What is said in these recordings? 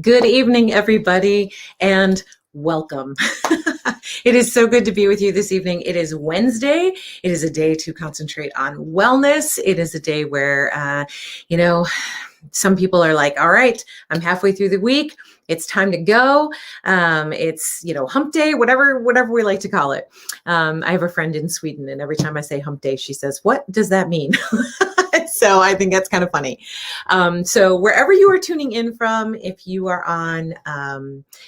Good evening, everybody, and welcome. It is so good to be with you this evening. It is Wednesday. It is a day to concentrate on wellness. It is a day where, some people are like, all right, I'm halfway through the week. It's time to go. It's, hump day, whatever we like to call it. I have a friend in Sweden, and every time I say hump day, she says, what does that mean? So I think that's kind of funny. So wherever you are tuning in from, if you are on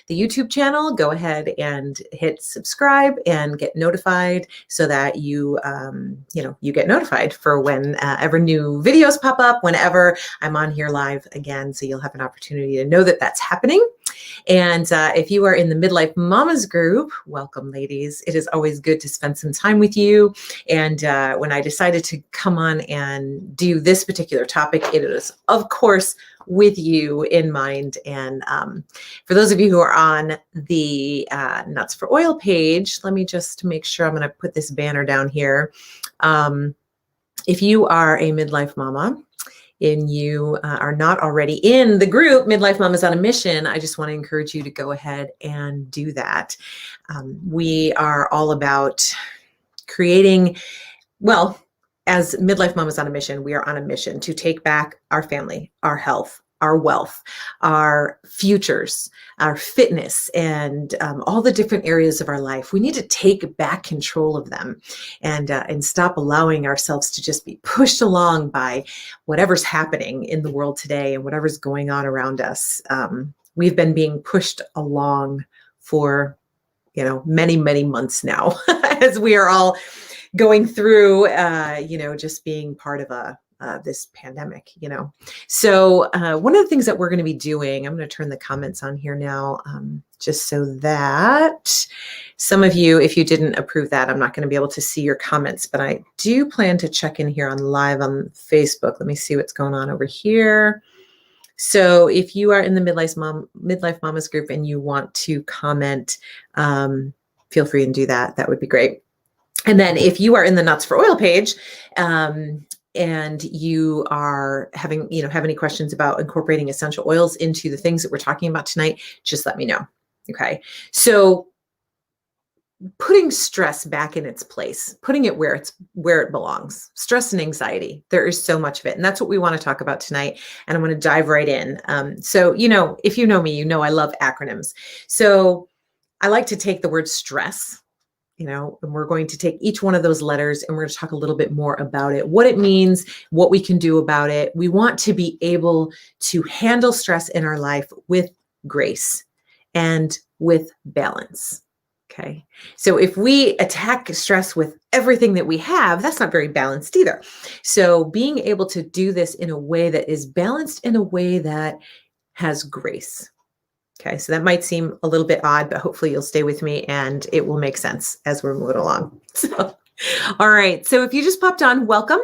the YouTube channel, go ahead and hit subscribe and get notified so that you get notified for whenever new videos pop up, whenever I'm on here live again. So you'll have an opportunity to know that that's happening. And if you are in the Midlife Mamas group, welcome, ladies. It is always good to spend some time with you. And when I decided to come on and do this particular topic, it is, of course, with you in mind. And for those of you who are on the Nuts for Oil page, let me just make sure I'm going to put this banner down here. If you are a midlife mama, and you are not already in the group, Midlife Mamas on a Mission, I just want to encourage you to go ahead and do that. We are all about creating, as Midlife Mamas on a Mission, we are on a mission to take back our family, our health, our wealth, our futures, our fitness, and all the different areas of our life. We need to take back control of them and stop allowing ourselves to just be pushed along by whatever's happening in the world today and whatever's going on around us. We've been being pushed along for, many, many months now as we are all going through, just being part of this pandemic, So one of the things that we're going to be doing, I'm going to turn the comments on here now, just so that some of you, if you didn't approve that, I'm not going to be able to see your comments, but I do plan to check in here on live on Facebook. Let me see what's going on over here. So if you are in the Midlife Mamas group and you want to comment, feel free and do that. That would be great. And then if you are in the Nuts for Oil page, and you are have any questions about incorporating essential oils into the things that we're talking about tonight, just let me know. Okay. So putting stress back in its place, putting it where it belongs, stress and anxiety, there is so much of it. And that's what we want to talk about tonight. And I'm going to dive right in. So, if you know me, I love acronyms. So I like to take the word stress, and we're going to take each one of those letters and we're going to talk a little bit more about it, what it means, what we can do about it. We want to be able to handle stress in our life with grace and with balance. Okay. So if we attack stress with everything that we have, that's not very balanced either. So being able to do this in a way that is balanced, in a way that has grace. Okay, so that might seem a little bit odd, but hopefully you'll stay with me and it will make sense as we're moving along. So, all right. So if you just popped on, welcome.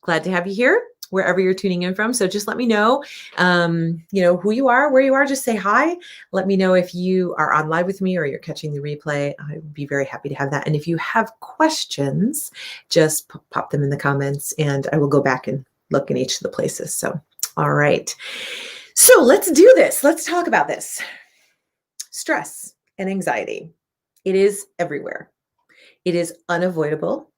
Glad to have you here, wherever you're tuning in from. So just let me know, who you are, where you are. Just say hi. Let me know if you are on live with me or you're catching the replay. I would be very happy to have that. And if you have questions, just pop them in the comments and I will go back and look in each of the places. So, all right. So let's do this. Let's talk about this. Stress and anxiety. It is everywhere. It is unavoidable.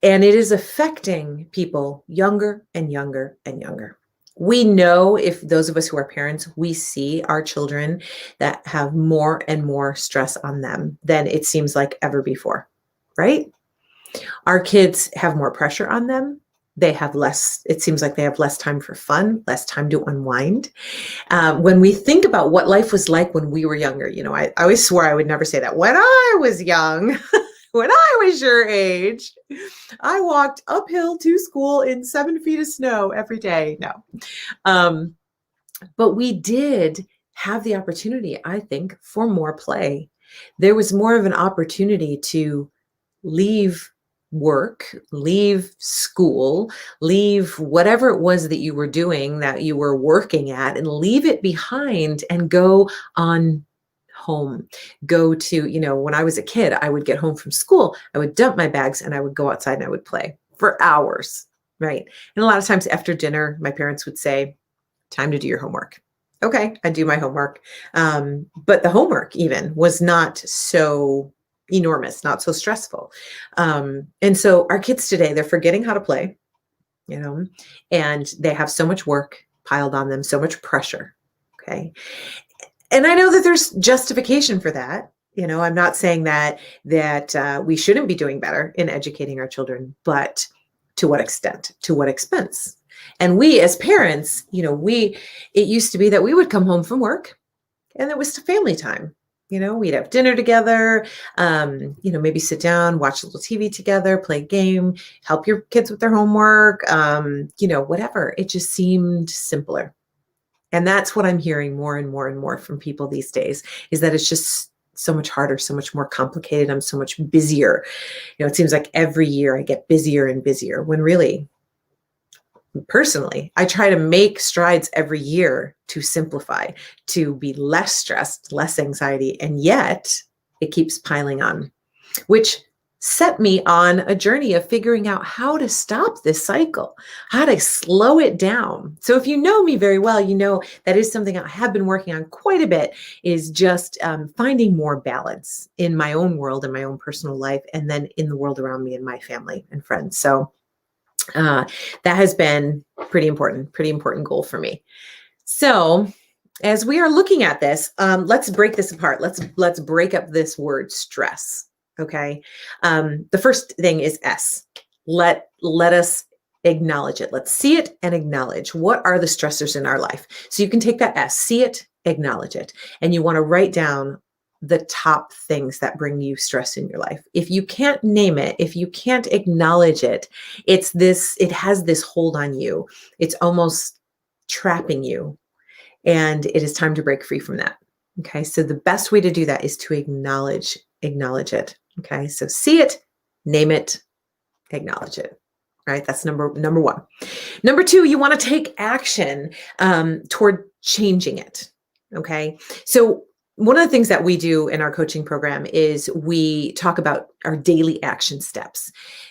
And it is affecting people younger and younger and younger. We know, if those of us who are parents, we see our children that have more and more stress on them than it seems like ever before, right? Our kids have more pressure on them. They have less, it seems like they have less time for fun, less time to unwind. When we think about what life was like when we were younger, I always swore I would never say that. When I was young, when I was your age, I walked uphill to school in 7 feet of snow every day. No. But we did have the opportunity, I think, for more play. There was more of an opportunity to leave work, leave school, leave whatever it was that you were doing, that you were working at, and leave it behind and go on home. Go to, when I was a kid, I would get home from school, I would dump my bags and I would go outside and I would play for hours, right? And a lot of times after dinner, my parents would say, time to do your homework. Okay, I do my homework. But the homework even was not so enormous, not so stressful. And so our kids today, they're forgetting how to play, you know, and they have so much work piled on them, so much pressure. Okay. And I know that there's justification for that. I'm not saying that we shouldn't be doing better in educating our children, but to what extent, to what expense? And we as parents, it used to be that we would come home from work and it was family time. We'd have dinner together, maybe sit down, watch a little TV together, play a game, help your kids with their homework, whatever. It just seemed simpler. And that's what I'm hearing more and more and more from people these days, is that it's just so much harder, so much more complicated. I'm so much busier. It seems like every year I get busier and busier, when really, personally, I try to make strides every year to simplify, to be less stressed, less anxiety, and yet it keeps piling on, which set me on a journey of figuring out how to stop this cycle, how to slow it down. So if you know me very well, you know that is something I have been working on quite a bit, is just finding more balance in my own world, in my own personal life, and then in the world around me and my family and friends. So that has been pretty important goal for me. So as we are looking at this, let's break this apart. Let's break up this word stress. Okay. The first thing is S. Let us acknowledge it. Let's see it and acknowledge what are the stressors in our life. So you can take that S, see it, acknowledge it, and you want to write down the top things that bring you stress in your life. If you can't name it, if you can't acknowledge it, it has this hold on you. It's almost trapping you. And it is time to break free from that. Okay. So the best way to do that is to acknowledge it. Okay. So see it, name it, acknowledge it. Right. That's number one. Number two, you want to take action toward changing it. Okay. So one of the things that we do in our coaching program is we talk about our daily action steps,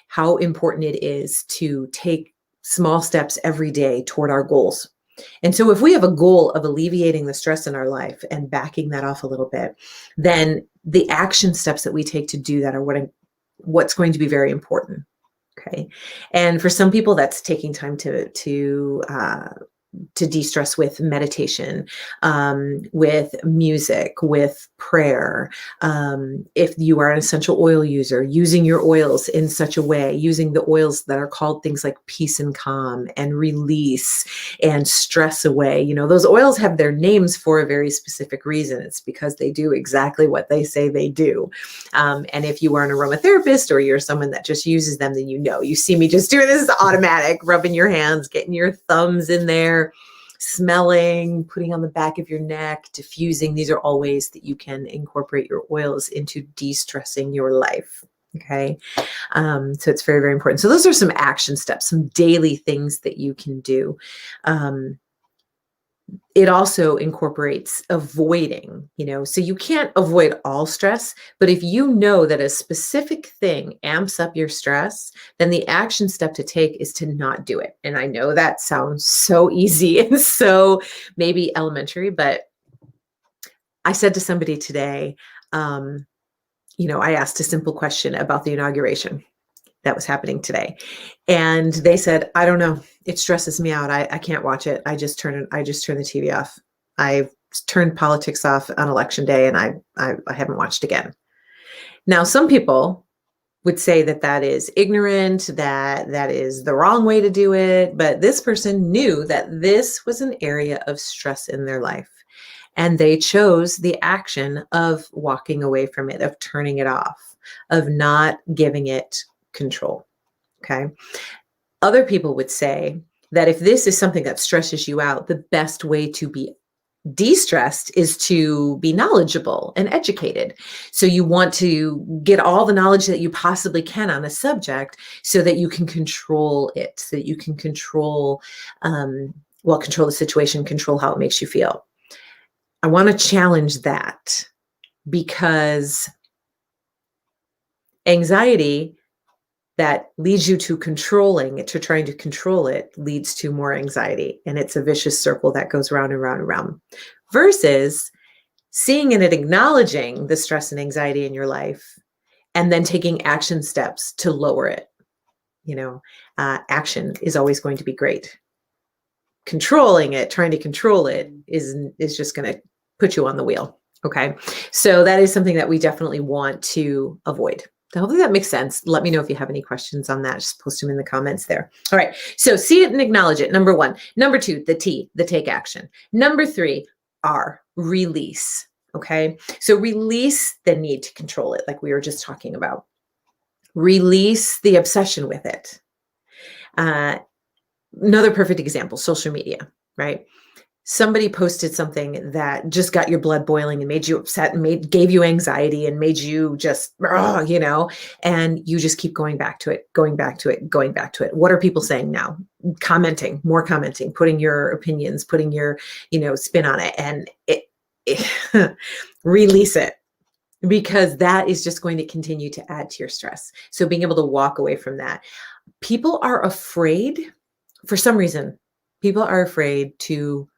how important it is to take small steps every day toward our goals. And so if we have a goal of alleviating the stress in our life and backing that off a little bit, then the action steps that we take to do that are what's going to be very important. Okay. And for some people, that's taking time to de-stress with meditation, with music, with prayer. If you are an essential oil user, using your oils in such a way, using the oils that are called things like peace and calm and release and stress away. Those oils have their names for a very specific reason. It's because they do exactly what they say they do. And if you are an aromatherapist or you're someone that just uses them, then you see me just doing this automatic, rubbing your hands, getting your thumbs in there, smelling, putting on the back of your neck, diffusing. These are all ways that you can incorporate your oils into de-stressing your life. Okay. So it's very, very important. So those are some action steps, some daily things that you can do. It also incorporates avoiding, so you can't avoid all stress, but if you know that a specific thing amps up your stress, then the action step to take is to not do it. And I know that sounds so easy and so maybe elementary, but I said to somebody today, I asked a simple question about the inauguration that was happening today. And they said, I don't know. It stresses me out. I can't watch it. I just turn the TV off. I've turned politics off on election day and I haven't watched again. Now, some people would say that is ignorant, that is the wrong way to do it. But this person knew that this was an area of stress in their life. And they chose the action of walking away from it, of turning it off, of not giving it control. Okay. Other people would say that if this is something that stresses you out, the best way to be de-stressed is to be knowledgeable and educated. So you want to get all the knowledge that you possibly can on a subject so that you can control it, so that you can control the situation, control how it makes you feel. I want to challenge that, because anxiety that leads you to controlling it, to trying to control it, leads to more anxiety. And it's a vicious circle that goes round and round and round. Versus seeing and acknowledging the stress and anxiety in your life, and then taking action steps to lower it. Action is always going to be great. Controlling it, trying to control it is just going to put you on the wheel. Okay. So that is something that we definitely want to avoid. Hopefully that makes sense. Let me know if you have any questions on that. Just post them in the comments there. All right. So see it and acknowledge it. Number 1. Number 2, the T, the take action. Number 3, R, release. Okay. So release the need to control it, like we were just talking about. Release the obsession with it. Another perfect example, social media, right? Somebody posted something that just got your blood boiling and made you upset and gave you anxiety and made you just, and you just keep going back to it, going back to it, going back to it. What are people saying now? Commenting, more commenting, putting your opinions, putting your, spin on it, and release it, because that is just going to continue to add to your stress. So being able to walk away from that. People are afraid, for some reason, people are afraid to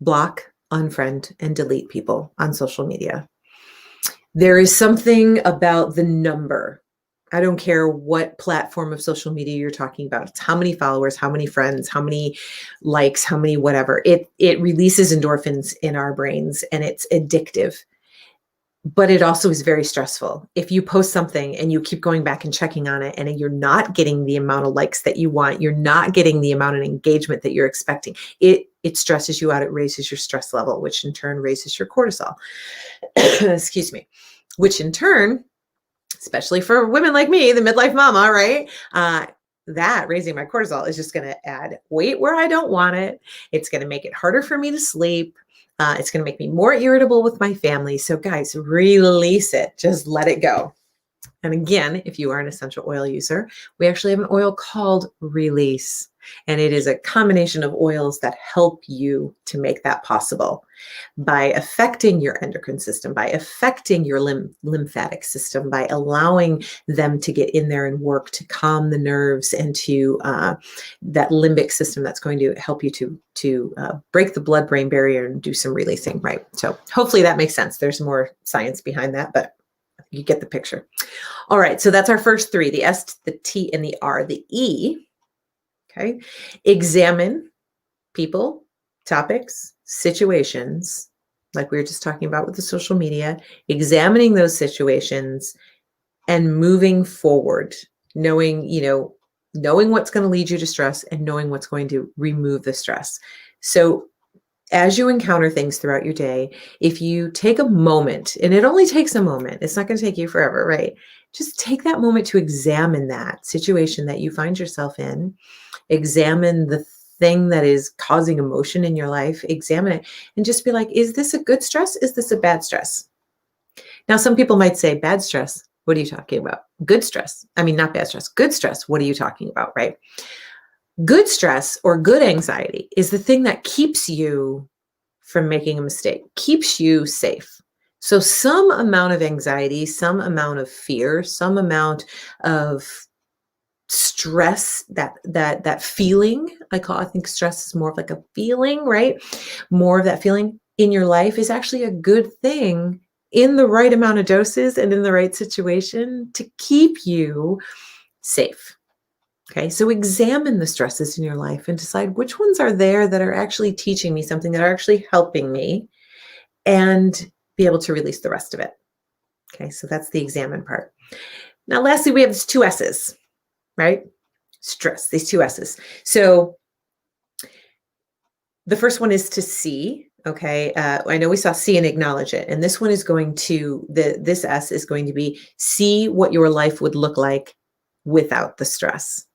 block, unfriend, and delete people on social media. There is something about the number. I don't care what platform of social media you're talking about. It's how many followers, how many friends, how many likes, how many whatever. It releases endorphins in our brains, and it's addictive. But it also is very stressful. If you post something and you keep going back and checking on it, and you're not getting the amount of likes that you want, you're not getting the amount of engagement that you're expecting, it stresses you out. It raises your stress level, which in turn raises your cortisol. Excuse me. Which in turn, especially for women like me, the midlife mama, right? That raising my cortisol is just going to add weight where I don't want it. It's going to make it harder for me to sleep. It's going to make me more irritable with my family. So guys, release it. Just let it go. And again, if you are an essential oil user, we actually have an oil called Release. And it is a combination of oils that help you to make that possible by affecting your endocrine system, by affecting your lymphatic system, by allowing them to get in there and work to calm the nerves and to that limbic system that's going to help you to break the blood-brain barrier and do some releasing, right? So hopefully that makes sense. There's more science behind that, but you get the picture. All right, so that's our first 3, the S, the T, and the R. The E, okay, examine people, topics, situations, like we were just talking about with the social media, examining those situations and moving forward, knowing what's going to lead you to stress and knowing what's going to remove the stress. So as you encounter things throughout your day, if you take a moment, and it only takes a moment, it's not going to take you forever, right? Just take that moment to examine that situation that you find yourself in, examine the thing that is causing emotion in your life, examine it, and just be like, is this a good stress? Is this a bad stress? Now, some people might say, bad stress, what are you talking about? Good stress, I mean, not bad stress, good stress, what are you talking about, right? Good stress or good anxiety is the thing that keeps you from making a mistake, keeps you safe. So some amount of anxiety, some amount of fear, some amount of stress, that feeling, I think stress is more of like a feeling, right? More of that feeling in your life is actually a good thing in the right amount of doses and in the right situation to keep you safe. Okay, so examine the stresses in your life and decide which ones are there that are actually teaching me something, that are actually helping me, and be able to release the rest of it. Okay, so that's the examine part. Now, lastly, we have these 2 S's, right? Stress, these 2 S's. So the first one is to see. Okay, I know we saw see and acknowledge it. And this one is going to, this S is going to be see what your life would look like without the stress.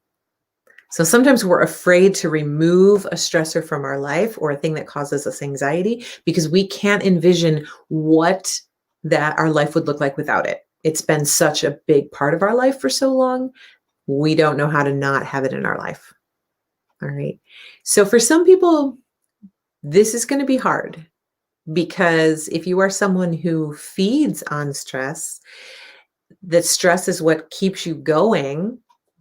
So sometimes we're afraid to remove a stressor from our life or a thing that causes us anxiety because we can't envision what that our life would look like without it. It's been such a big part of our life for so long. We don't know how to not have it in our life. All right. So for some people, this is going to be hard because if you are someone who feeds on stress, that stress is what keeps you going,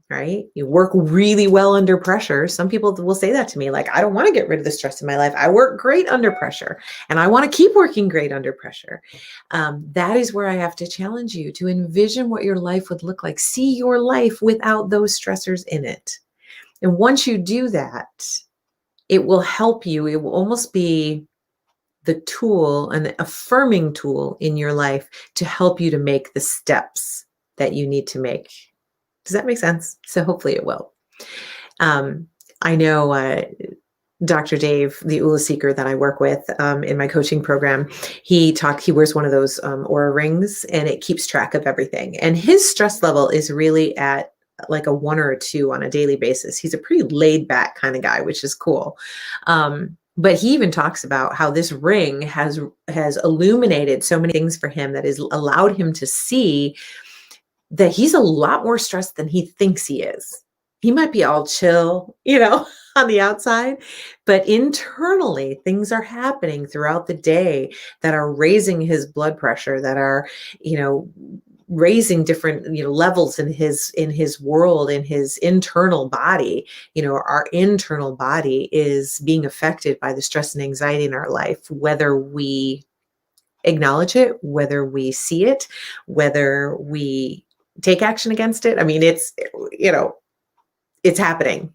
right? You work really well under pressure. Some people will say that to me, like, I don't want to get rid of the stress in my life. I work great under pressure and I want to keep working great under pressure. That is where I have to challenge you to envision what your life would look like. See your life without those stressors in it. And once you do that, it will help you. It will almost be the tool, an affirming tool in your life to help you to make the steps that you need to make. Does that make sense? So hopefully it will. I know Dr. Dave, the ULA seeker that I work with in my coaching program, he wears one of those Aura rings, and it keeps track of everything. And his stress level is really at like a 1 or a 2 on a daily basis. He's a pretty laid back kind of guy, which is cool. But he even talks about how this ring has illuminated so many things for him that has allowed him to see that he's a lot more stressed than he thinks he is. He might be all chill, on the outside, but internally things are happening throughout the day that are raising his blood pressure, that are, raising different, levels in his world, in his internal body. Our internal body is being affected by the stress and anxiety in our life, whether we acknowledge it, whether we see it, whether we take action against it. I mean, it's happening.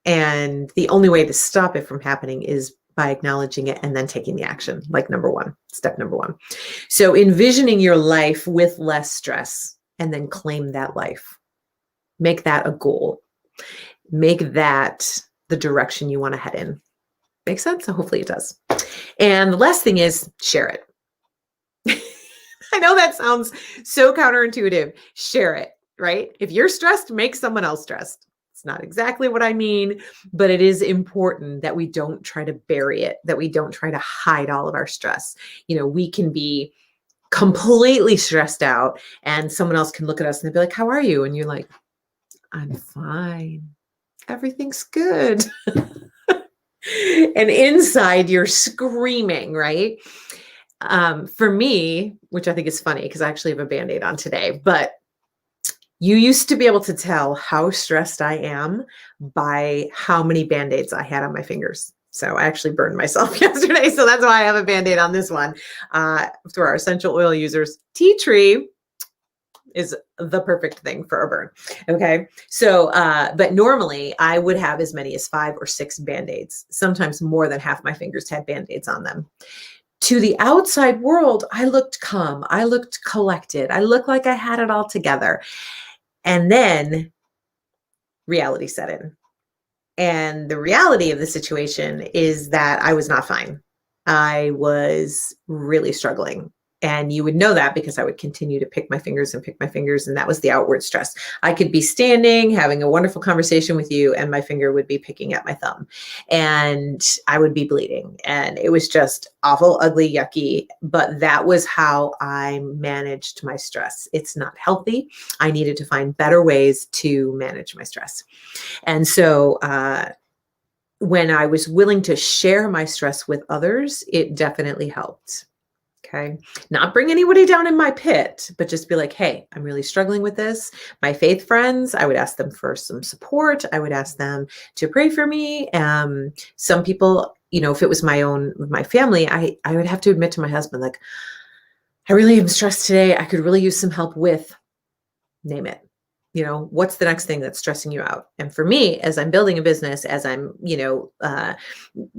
And the only way to stop it from happening is by acknowledging it and then taking the action, like step number one. So envisioning your life with less stress and then claim that life. Make that a goal. Make that the direction you want to head in. Makes sense? So hopefully it does. And the last thing is share it. I know that sounds so counterintuitive. Share it, right? If you're stressed, make someone else stressed. It's not exactly what I mean, but it is important that we don't try to bury it, that we don't try to hide all of our stress. We can be completely stressed out and someone else can look at us and they'll be like, how are you? And you're like, I'm fine. Everything's good. And inside you're screaming, right? For me, which I think is funny because I actually have a Band-Aid on today, but you used to be able to tell how stressed I am by how many Band-Aids I had on my fingers. So I actually burned myself yesterday. So that's why I have a Band-Aid on this one. For our essential oil users, tea tree is the perfect thing for a burn. Okay. So, but normally I would have as many as 5 or 6 Band-Aids. Sometimes more than half my fingers had Band-Aids on them. To the outside world, I looked calm. I looked collected. I looked like I had it all together. And then reality set in. And the reality of the situation is that I was not fine. I was really struggling. And you would know that because I would continue to pick my fingers. And that was the outward stress. I could be standing, having a wonderful conversation with you, and my finger would be picking at my thumb. And I would be bleeding. And it was just awful, ugly, yucky. But that was how I managed my stress. It's not healthy. I needed to find better ways to manage my stress. And so, when I was willing to share my stress with others, it definitely helped. Okay. Not bring anybody down in my pit, but just be like, hey, I'm really struggling with this. My faith friends, I would ask them for some support. I would ask them to pray for me. Some people, if it was my family, I would have to admit to my husband, like, I really am stressed today. I could really use some help with, name it. What's the next thing that's stressing you out? And for me, as I'm building a business, as I'm,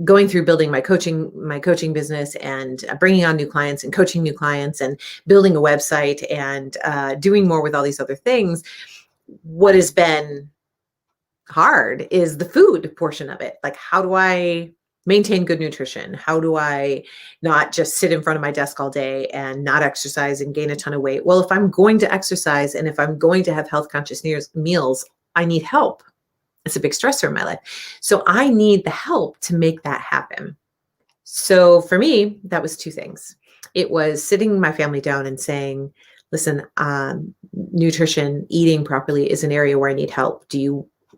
going through building my coaching business and bringing on new clients and coaching new clients and building a website and doing more with all these other things, what has been hard is the food portion of it. Like, how do I maintain good nutrition? How do I not just sit in front of my desk all day and not exercise and gain a ton of weight? Well, if I'm going to exercise and if I'm going to have health conscious meals, I need help. It's a big stressor in my life. So I need the help to make that happen. So for me, that was 2 things. It was sitting my family down and saying, listen, nutrition, eating properly is an area where I need help.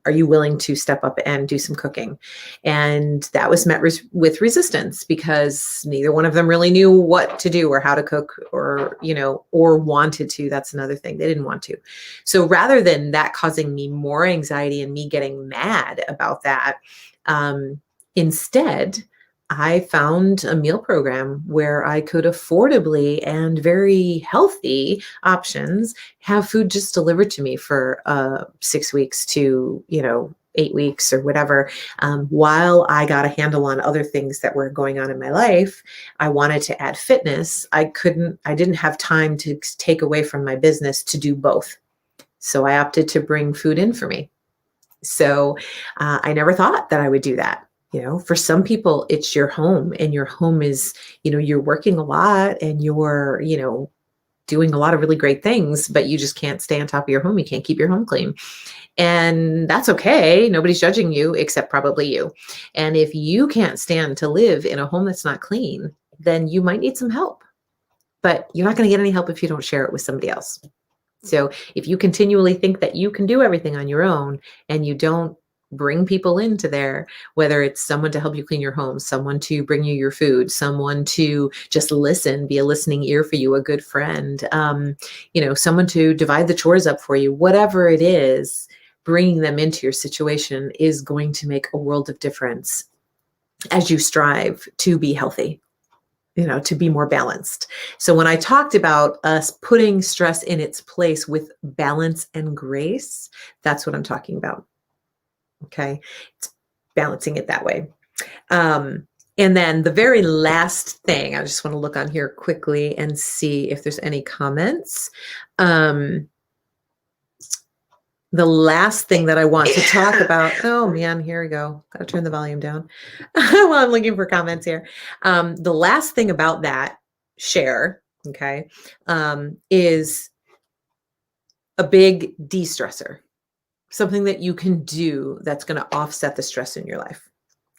are you willing to step up and do some cooking? And that was met with resistance because neither one of them really knew what to do or how to cook or, or wanted to. That's another thing. They didn't want to. So rather than that causing me more anxiety and me getting mad about that, instead, I found a meal program where I could affordably and very healthy options have food just delivered to me for 6 weeks to, 8 weeks or whatever. While I got a handle on other things that were going on in my life, I wanted to add fitness. I didn't have time to take away from my business to do both. So I opted to bring food in for me. So I never thought that I would do that. For some people, it's your home, and your home is, you're working a lot and you're, doing a lot of really great things, but you just can't stay on top of your home. You can't keep your home clean. And that's okay. Nobody's judging you except probably you. And if you can't stand to live in a home that's not clean, then you might need some help. But you're not going to get any help if you don't share it with somebody else. So if you continually think that you can do everything on your own and you don't bring people into there, whether it's someone to help you clean your home, someone to bring you your food, someone to just listen, be a listening ear for you, a good friend, someone to divide the chores up for you, whatever it is, bringing them into your situation is going to make a world of difference as you strive to be healthy, to be more balanced. So when I talked about us putting stress in its place with balance and grace, that's what I'm talking about. Okay. It's balancing it that way. And then the very last thing, I just want to look on here quickly and see if there's any comments. The last thing that I want to talk about, oh man, here we go. Got to turn the volume down while I'm looking for comments here. The last thing about that share, okay, is a big de-stressor, something that you can do that's going to offset the stress in your life.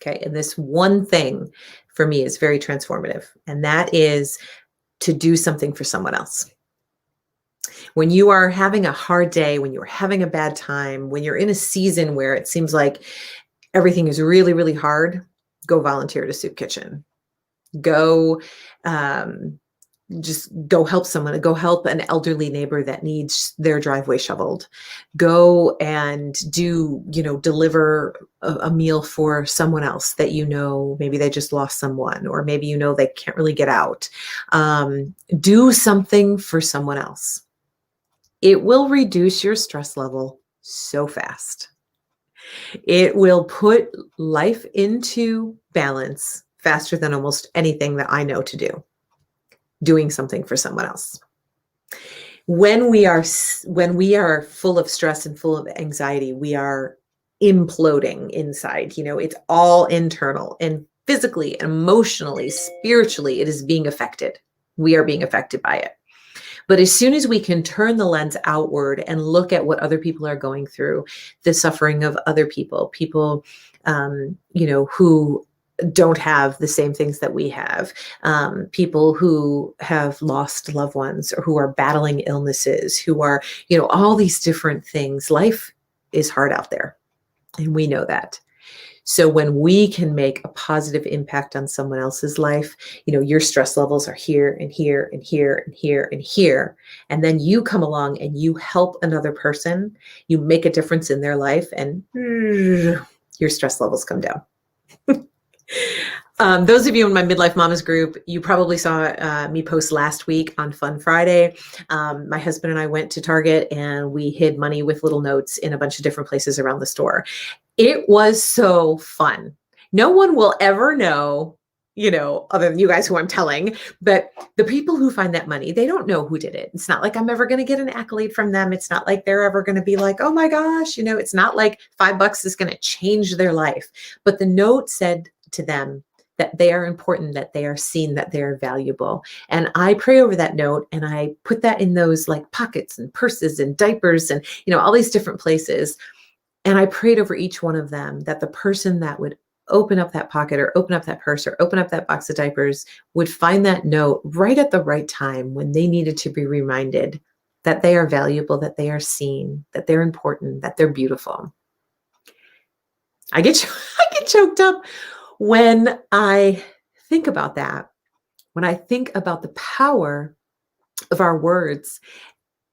Okay. And this one thing for me is very transformative, and that is to do something for someone else. When you are having a hard day, when you're having a bad time, when you're in a season where it seems like everything is really, really hard, go volunteer at a soup kitchen. Go, just go help someone, go help an elderly neighbor that needs their driveway shoveled. Go and deliver a meal for someone else that maybe they just lost someone, or maybe they can't really get out. Do something for someone else. It will reduce your stress level so fast. It will put life into balance faster than almost anything that I know to do. Doing something for someone else. When we are full of stress and full of anxiety, we are imploding inside. It's all internal, and physically, emotionally, spiritually, it is being affected. We are being affected by it. But as soon as we can turn the lens outward and look at what other people are going through, the suffering of other people, who don't have the same things that we have, people who have lost loved ones or who are battling illnesses, who are, all these different things. Life is hard out there, and we know that. So when we can make a positive impact on someone else's life, your stress levels are here and here and here and here and here. And then you come along and you help another person, you make a difference in their life, and your stress levels come down. Those of you in my Midlife Mamas group, you probably saw me post last week on Fun Friday. My husband and I went to Target and we hid money with little notes in a bunch of different places around the store. It was so fun. No one will ever know, other than you guys who I'm telling, but the people who find that money, they don't know who did it. It's not like I'm ever going to get an accolade from them. It's not like they're ever going to be like, oh my gosh, it's not like $5 is going to change their life. But the note said to them that they are important, that they are seen, that they are valuable. And I pray over that note, and I put that in those like pockets and purses and diapers and, all these different places. And I prayed over each one of them that the person that would open up that pocket or open up that purse or open up that box of diapers would find that note right at the right time when they needed to be reminded that they are valuable, that they are seen, that they're important, that they're beautiful. I get I get choked up when I think about that. When I think about the power of our words.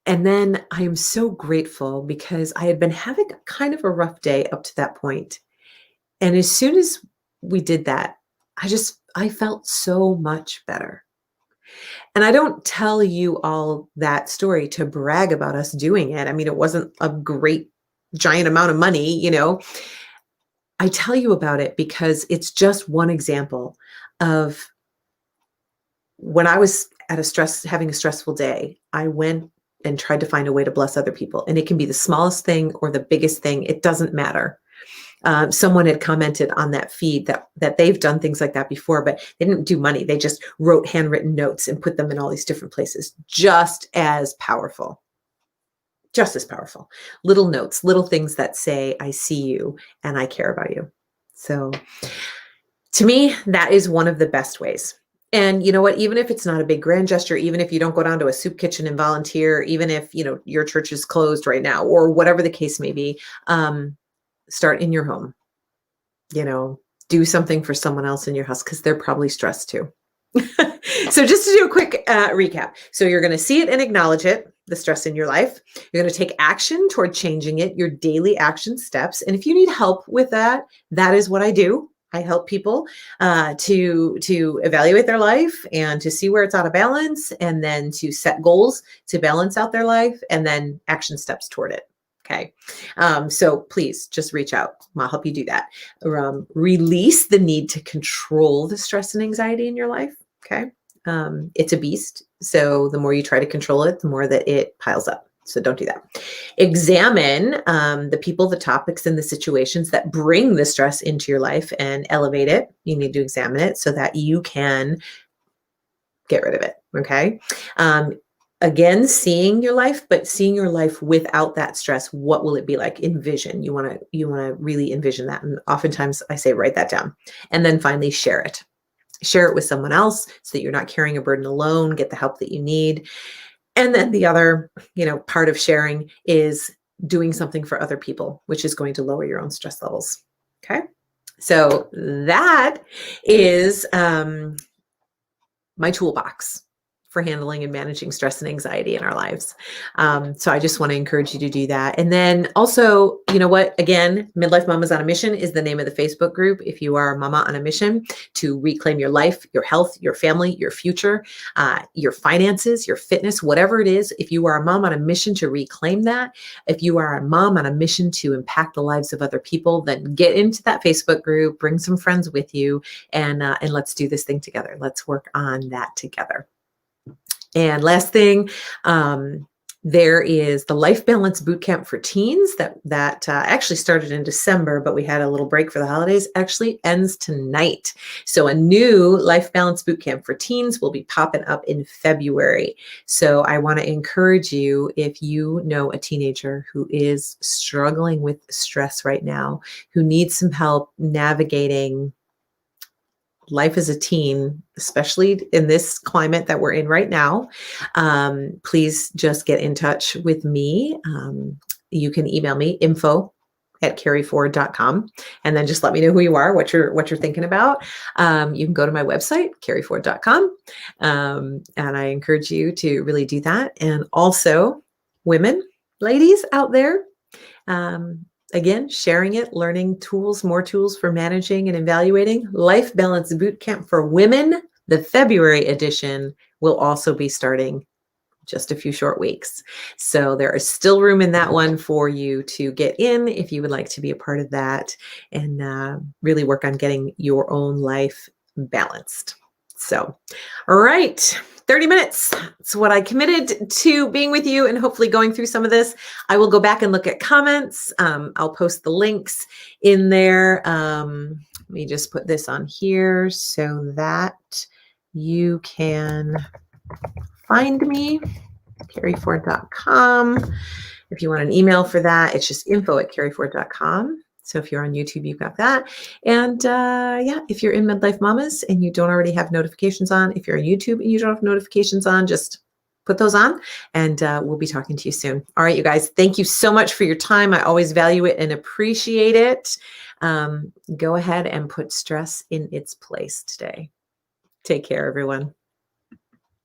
And then I am so grateful because I had been having kind of a rough day up to that point. And as soon as we did that, I felt so much better. And I don't tell you all that story to brag about us doing it. I mean, it wasn't a great giant amount of money, I tell you about it because it's just one example of when I was having a stressful day, I went and tried to find a way to bless other people. And it can be the smallest thing or the biggest thing. It doesn't matter. Someone had commented on that feed that they've done things like that before, but they didn't do money. They just wrote handwritten notes and put them in all these different places. Just as powerful. Just as powerful. Little notes, little things that say, I see you and I care about you. So to me, that is one of the best ways. And you know what, even if it's not a big grand gesture, even if you don't go down to a soup kitchen and volunteer, even if, your church is closed right now or whatever the case may be, start in your home, do something for someone else in your house because they're probably stressed too. So just to do a quick recap. So you're going to see it and acknowledge it, the stress in your life. You're going to take action toward changing it, your daily action steps. And if you need help with that, that is what I do. I help people to evaluate their life and to see where it's out of balance, and then to set goals to balance out their life, and then action steps toward it. Okay. So please just reach out. I'll help you do that. Release the need to control the stress and anxiety in your life. Okay. It's a beast. So the more you try to control it, the more that it piles up. So don't do that. Examine the people, the topics, and the situations that bring the stress into your life and elevate it. You need to examine it so that you can get rid of it. Okay. Again, seeing your life, but seeing your life without that stress. What will it be like? Envision. You want to really envision that. And oftentimes I say, write that down. And then finally share it. Share it with someone else so that you're not carrying a burden alone. Get the help that you need. And then the other, part of sharing is doing something for other people, which is going to lower your own stress levels. Okay. So that is my toolbox for handling and managing stress and anxiety in our lives. So I just want to encourage you to do that. And then also, you know what, again, Midlife Mamas on a Mission is the name of the Facebook group. If you are a mama on a mission to reclaim your life, your health, your family, your future, your finances, your fitness, whatever it is, if you are a mom on a mission to reclaim that, if you are a mom on a mission to impact the lives of other people, then get into that Facebook group, bring some friends with you, and let's do this thing together. Let's work on that together. And last thing, there is the Life Balance Bootcamp for teens that actually started in December, but we had a little break for the holidays, actually ends tonight. So a new Life Balance Bootcamp for teens will be popping up in February. So I want to encourage you, if you know a teenager who is struggling with stress right now, who needs some help navigating life as a teen, especially in this climate that we're in right now, please just get in touch with me. You can email me info@carrieford.com, and then just let me know who you are, what you're thinking about. You can go to my website, carrieford.com, and I encourage you to really do that. And also, women, ladies out there, again, sharing it, learning tools, more tools for managing and evaluating. Life Balance Bootcamp for Women, the February edition, will also be starting just a few short weeks. So there is still room in that one for you to get in if you would like to be a part of that and really work on getting your own life balanced. So, all right. 30 minutes. It's what I committed to being with you and hopefully going through some of this. I will go back and look at comments. I'll post the links in there. Let me just put this on here so that you can find me, carrieford.com. If you want an email for that, it's just info@carrieford.com. So if you're on YouTube, you've got that. And if you're in Midlife Mamas and you don't already have notifications on, if you're on YouTube and you don't have notifications on, just put those on, and we'll be talking to you soon. All right, you guys, thank you so much for your time. I always value it and appreciate it. Go ahead and put stress in its place today. Take care, everyone.